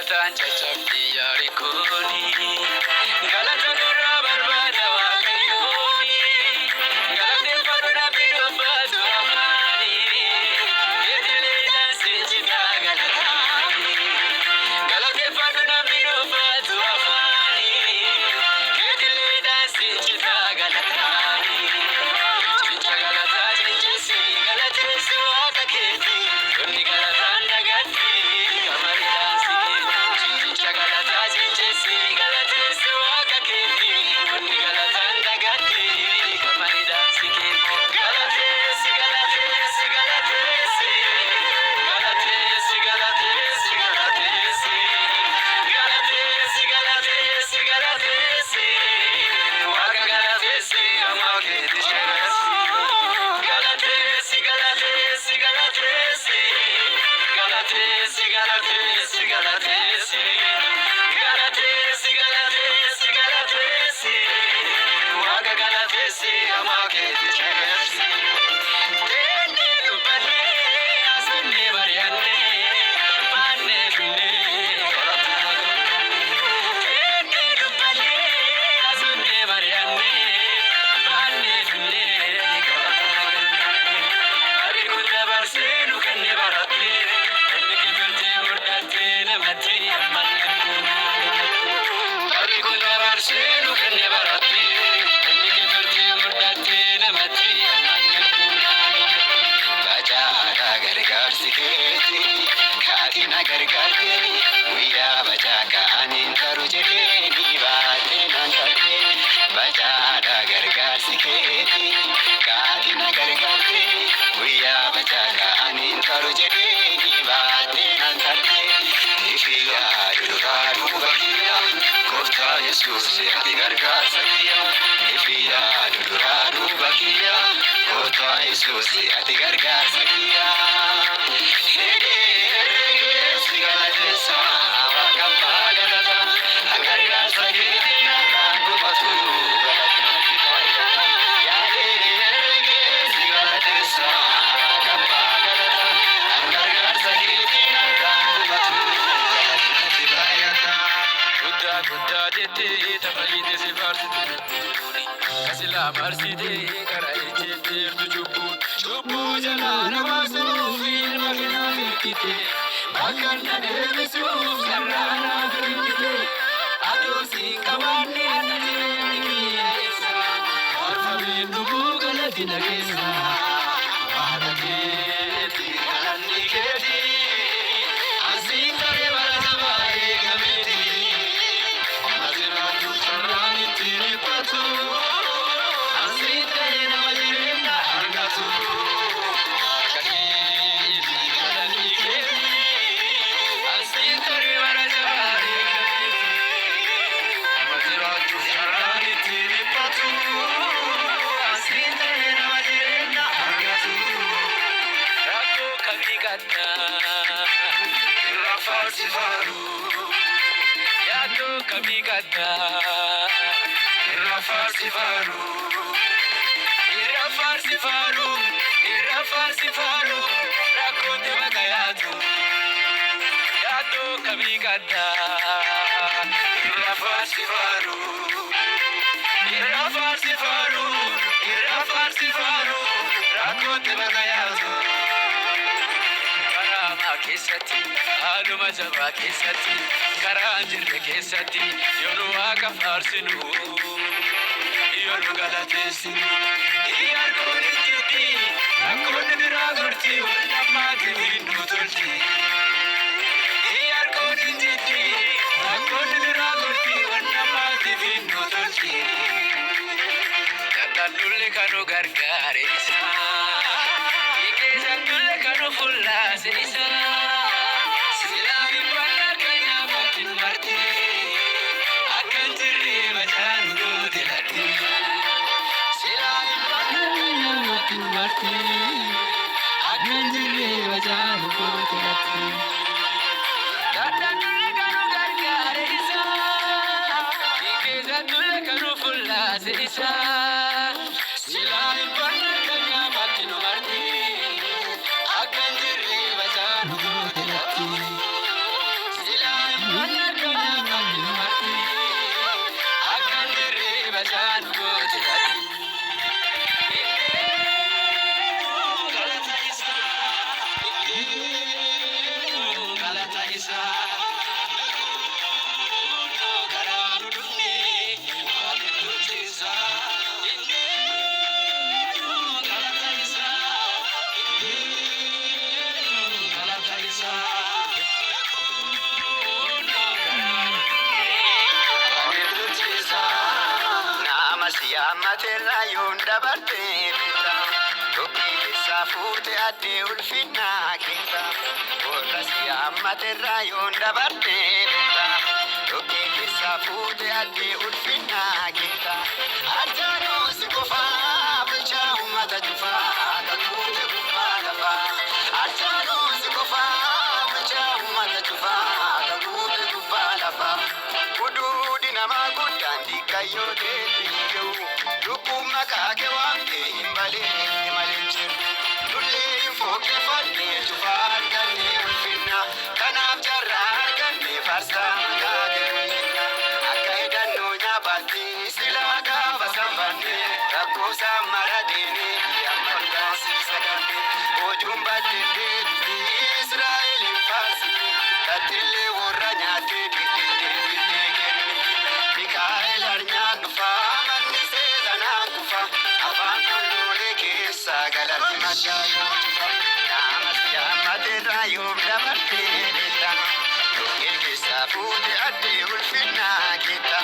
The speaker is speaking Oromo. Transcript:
Galataan caccabdii yaari kooni galata nurraa barbaada waaqayyooni galateeffadhu namni dhuunfaatu amaani eedileedhaan sinjitaa galataani galateeffadhu namni dhuunfaatu amaani eedileedhaan sinjitaa galataani cinca galataa cincisi galateessi waaqa keeti kunni galataan nagatti Jesus, ati gargaarsa kiyya, ifiya duduraadhu bakiyya, goota Jesus, ati gargaarsa kiyya. Si galateessa, waaqa abbaa galata, gargaarsa keetiin harkaan dhufatu si galateessa, waaqa abbaa galata, gargaarsa keetiin harkaan dhufatu guddaa jettee taphayite si faarsitu kasila marsitee karaa ejjeetteertu cubbuu jalaa nabaasuuf ilma kennaa firkite bakka na deebisuuf sarara naaf firkite aduu si qabaanne ana deemisa faarfameen dhuguu galati nageessa haadha keetti galanni keetti asii ta'e barata baay'ee gameeti. Irrafarsifaru, rakote bagayatu, yato kamikata. Irrafarsifaru, rakote bagayatu. Karama kesati, aluma jaba kesati, karanjirre kesati, yonu waka farsinu, yonu galatesinu, iyarkoni jiti. Akkoon biraa gorti wanta maati hindu tolti. Iyarkoon injiti. Akkoon biraa gorti wanta maati hindu tolti. Dadhabdulle kanu gargaare isa. Ikeessa dulle kanu fullaase isa. Silaa ibbanna keenya bakkin marti. Akkan jirre macaan goote latti. Silaa ibbanna keenya bakkin marti. Aganjirre wajaan goote latti. Dadhabdulle kanu gargaare isa. Ikeessa dulle kanu fullaase isa. Silaa ibbanna keenya bakkin marti. Aganjirre wajaan goote latti. Silaa ibbanna ammaterraa yoon dabartee bitta dhukkee keessaa fuute addee ulfinnaa keessa warra si ammaterraa yoon dabartee bitta dhukkee keessaa fuute addee ulfinnaa keessa ajaanoo si qofaa bulchaa uummata cufaa kakkuute gubbaa lafaa ajaanoo si qofaa bulchaa uummata cufaa kakkuute gubbaa lafaa Ududi nama guddaan dikayyoo teetii jiru lubbuun maqaa kee waamtee hin balee malee jiru lullee hin fokkeffannee cufaa argannee ulfinna kanaaf jarraa argannee farsaa gaageenya akka hidhannoo nyaabaatti silaa gaafa sanbannee rakkoosaan maradeenee yammallee siisa darbee hojuun baddeen deebii Israa'eliin faarsitee tattillee warra nyaatee Mikael arnyaan dhufa manni seesanaan kufa afaan toloolee keessa galatti maddaa yoo cufa naamas jaammateerraa yoom dabartee beekama dhukkee keessaa fuute addee ulfinnaa keetta